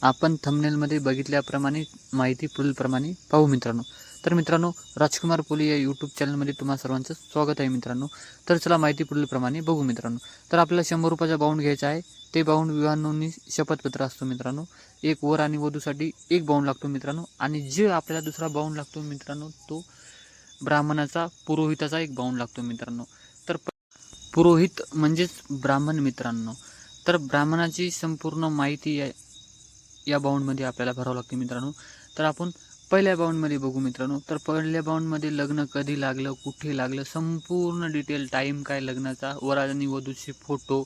आपण थंबनेलमध्ये बघितल्याप्रमाणे माहिती पुढीलप्रमाणे पाहू मित्रांनो. तर मित्रांनो, राजकुमार पोली या यूट्यूब चॅनलमध्ये तुम्हा सर्वांचं स्वागत आहे मित्रांनो. तर चला माहिती पुढीलप्रमाणे बघू मित्रांनो. तर आपल्याला 100 रुपयाचा बाउंड घ्यायचा आहे. ते बाउंड विवाह नोंदणी शपथपत्र असतो मित्रांनो. एक वर आणि वधूसाठी एक बाउंड लागतो मित्रांनो. आणि जे आपल्याला दुसरा बाउंड लागतो मित्रांनो, तो ब्राह्मणाचा पुरोहिताचा एक बाउंड लागतो मित्रांनो. तर पुरोहित म्हणजेच ब्राह्मण मित्रांनो. तर ब्राह्मणाची संपूर्ण माहिती या बाउंडमध्ये आपल्याला भरावं लागते मित्रांनो. तर आपण पहिल्या बाउंडमध्ये बघू मित्रांनो. तर पहिल्या बाउंडमध्ये लग्न कधी लागलं, कुठे लागलं, संपूर्ण डिटेल, टाईम काय लग्नाचा, वर आणि वधूचे फोटो,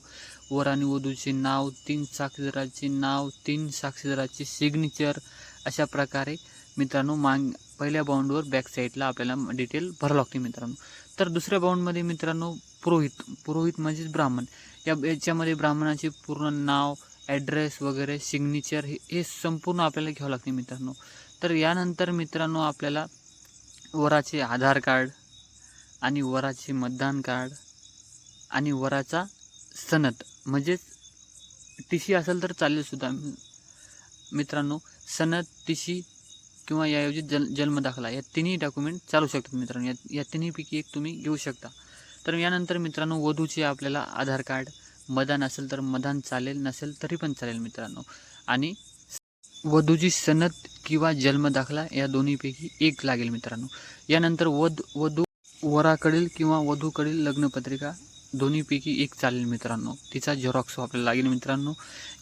वर आणि वधूचे नाव, 3 साक्षीदाराचे नाव, 3 साक्षीदाराचे सिग्नेचर, अशा प्रकारे मित्रांनो पहिल्या बाउंडवर बॅक साईडला आपल्याला डिटेल भरावं लागते मित्रांनो. तर दुसऱ्या बाउंडमध्ये मित्रांनो पुरोहित म्हणजेच ब्राह्मण. याच्यामध्ये ब्राह्मणाचे पूर्ण नाव, ॲड्रेस वगैरे, सिग्नेचर हे संपूर्ण आपल्याला घ्यावं लागते मित्रांनो. तर यानंतर मित्रांनो आपल्याला वराचे आधार कार्ड आणि वराचे मतदान कार्ड आणि वराचा सनद म्हणजेच टीसी असेल तर चालेल सुद्धा मित्रांनो. सनद, टीसी किंवा याऐवजी जन्मदाखला या तिन्ही डॉक्युमेंट चालू शकतात मित्रांनो. या तिन्हीपैकी एक तुम्ही घेऊ शकता. तर यानंतर मित्रांनो वधूचे आपल्याला आधार कार्ड, मतदान असेल तर मतदान चालेल, नसेल तरी पण चालेल मित्रांनो. आणि वधूची सनद किंवा जन्मदाखला या दोन्हीपैकी एक लागेल मित्रांनो. यानंतर वधू वराकडील किंवा वधूकडील लग्नपत्रिका दोन्हीपैकी एक चालेल मित्रांनो. तिचा झेरॉक्स आपल्याला लागेल मित्रांनो.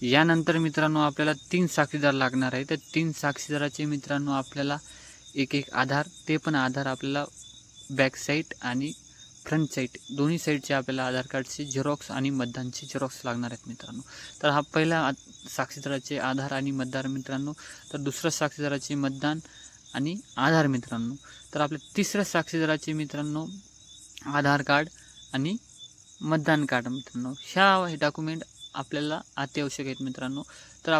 यानंतर मित्रांनो आपल्याला 3 साक्षीदार लागणार आहे. तर 3 साक्षीदाराचे मित्रांनो आपल्याला एक आधार, ते पण आधार आपल्याला बॅक साईड आणि फ्रंट साईड दोन्ही साईडचे आपल्याला आधार कार्डचे झेरॉक्स आणि मतदानचे झेरॉक्स लागणार आहेत मित्रांनो. तर हा पहिला साक्षीदाराचे आधार आणि मतदार मित्रांनो. तर दुसऱ्या साक्षीदाराचे मतदान आणि आधार मित्रांनो. तर आपल्या तिसऱ्या साक्षीदाराचे मित्रांनो आधार कार्ड आणि मतदान कार्ड मित्रांनो. ह्या डॉक्युमेंट आपल्याला अत्यावश्यक आहेत मित्रांनो. तर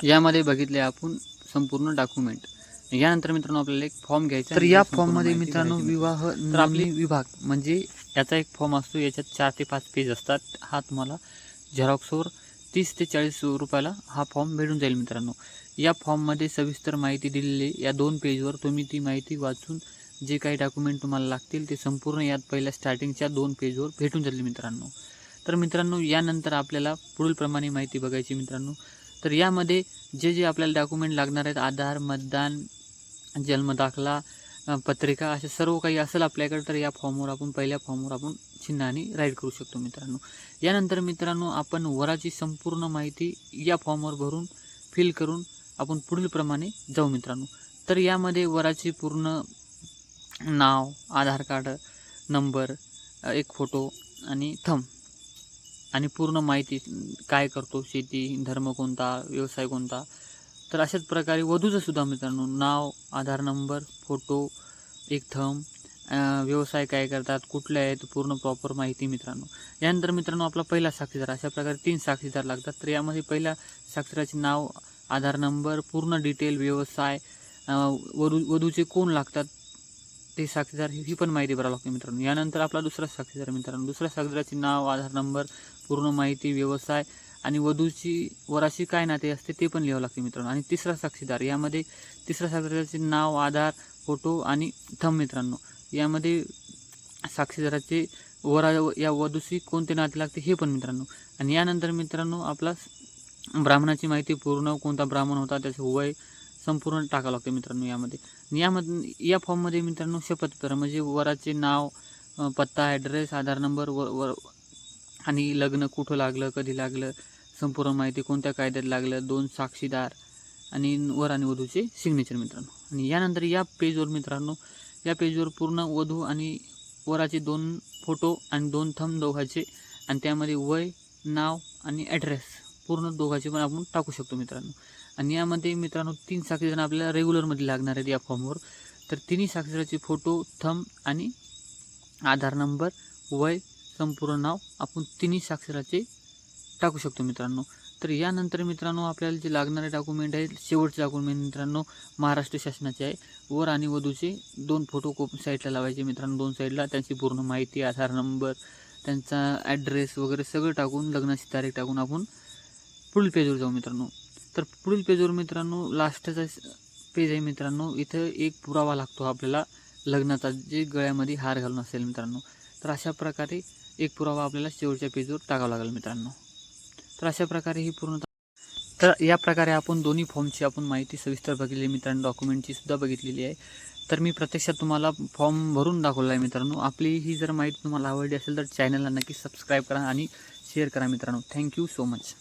यामध्ये बघितले आपण संपूर्ण डॉक्युमेंट. यानंतर मित्रांनो आपल्याला एक फॉर्म घ्यायचा. तर या फॉर्ममध्ये मित्रांनो विवाह नोंदणी विभाग म्हणजे याचा एक फॉर्म असतो. याच्यात 4 ते 5 पेज असतात. हा तुम्हाला झेरॉक्सवर 30 ते 40 रुपयाला हा फॉर्म भेटून जाईल मित्रांनो. या फॉर्ममध्ये सविस्तर माहिती दिलेली. या 2 पेजवर तुम्ही ती माहिती वाचून जे काही डॉक्युमेंट तुम्हाला लागतील ते संपूर्ण यात पहिल्या स्टार्टिंगच्या 2 पेजवर भेटून जाईल मित्रांनो. तर मित्रांनो यानंतर आपल्याला पुढीलप्रमाणे माहिती बघायची मित्रांनो. तर यामध्ये जे आपल्याला डॉक्युमेंट लागणार आहेत, आधार, मतदान, जन्मदाखला, पत्रिका, असे सर्व काही असेल आपल्याकडे, तर या फॉर्मवर आपण पहिल्या फॉर्मवर आपण चिन्हाने राईट करू शकतो मित्रांनो. यानंतर मित्रांनो आपण वराची संपूर्ण माहिती या फॉर्मवर भरून फिल करून आपण पुढीलप्रमाणे जाऊ मित्रांनो. तर यामध्ये वराची पूर्ण नाव, आधार कार्ड नंबर, एक फोटो आणि थंब आणि पूर्ण माहिती, काय करतो, शेती, धर्म कोणता, व्यवसाय कोणता. तर अशाच प्रकारे वधूचं सुद्धा मित्रांनो नाव, आधार नंबर, फोटो, एक थंब, व्यवसाय काय करतात, कुठले आहेत, पूर्ण प्रॉपर माहिती मित्रांनो. यानंतर मित्रांनो आपला पहिला साक्षीदार, अशा प्रकारे 3 साक्षीदार लागतात. तर यामध्ये पहिल्या साक्षीदाराचे नाव, आधार नंबर, पूर्ण डिटेल, व्यवसाय, वधूचे कोण लागतात ते साक्षीदार, ही पण माहिती भरावी लागते मित्रांनो. यानंतर आपला दुसरा साक्षीदार मित्रांनो. दुसऱ्या साक्षीदाराचे नाव, आधार नंबर, पूर्ण माहिती, व्यवसाय आणि वराशी काय नाते असते ते पण लिहावं लागते मित्रांनो. आणि तिसरा साक्षीदार, यामध्ये तिसऱ्या साक्षीदाराचे नाव, आधार, फोटो आणि थंब मित्रांनो. यामध्ये साक्षीदाराचे या वधूशी कोणते नाते लागते हे पण मित्रांनो. आणि यानंतर मित्रांनो आपला ब्राह्मणाची माहिती, पूर्ण कोणता ब्राह्मण होता, त्याचे वय संपूर्ण टाकावं लागते मित्रांनो यामध्ये. या फॉर्ममध्ये मित्रांनो शपथपत्र म्हणजे वराचे नाव, पत्ता, ॲड्रेस, आधार नंबर, आणि लग्न कुठं लागलं, कधी लागलं, संपूर्ण माहिती, कोणत्या कायद्यात लागलं, 2 साक्षीदार आणि वर आणि वधूचे सिग्नेचर मित्रांनो. आणि यानंतर या पेजवर मित्रांनो, या पेजवर पूर्ण वधू आणि वराचे 2 फोटो आणि 2 थंब दोघांचे, आणि त्यामध्ये वय, नाव आणि ॲड्रेस पूर्ण दोघांचे पण आपण टाकू शकतो मित्रांनो. आणि यामध्ये मित्रांनो 3 साक्षीदार आपल्याला रेग्युलरमध्ये लागणार आहेत या फॉर्मवर. तर तिन्ही साक्षीदाराचे फोटो, थंब आणि आधार नंबर, वय, संपूर्ण नाव आपण तिन्ही साक्षीदाराचे टाकू शकतो मित्रांनो. तर यानंतर मित्रांनो आपल्याला जे लागणारे डॉक्युमेंट आहेत, शेवटचे डॉक्युमेंट मित्रांनो महाराष्ट्र शासनाचे आहे. वर आणि वधूचे 2 फोटो साईडला लावायचे मित्रांनो, 2 साईडला त्यांची पूर्ण माहिती, आधार नंबर, त्यांचा ॲड्रेस वगैरे सगळं टाकून, लग्नाची तारीख टाकून आपण पुढील पेजवर जाऊ मित्रांनो. तर पुढील पेजवर मित्रांनो लास्टचा पेज आहे मित्रांनो. इथं एक पुरावा लागतो आपल्याला लग्नाचा, जे गळ्यामध्ये हार घालून असेल मित्रांनो. तर अशा प्रकारे एक पुरावा आपल्याला शेवटच्या पेजवर टाकावा लागेल मित्रांनो. तर अशा प्रकारे ही पूर्ण. तर या प्रकारे आपण दोन्ही फॉर्मची आपण माहिती सविस्तर बघितली मित्रांनो, डॉक्युमेंटची सुद्धा बघितलेली आहे. तर मी प्रत्यक्षात तुम्हाला फॉर्म भरून दाखवला आहे मित्रांनो. आपली ही जर माहिती तुम्हाला आवडली असेल तर चॅनलला नक्की सबस्क्राईब करा आणि शेअर करा मित्रांनो. Thank you so much.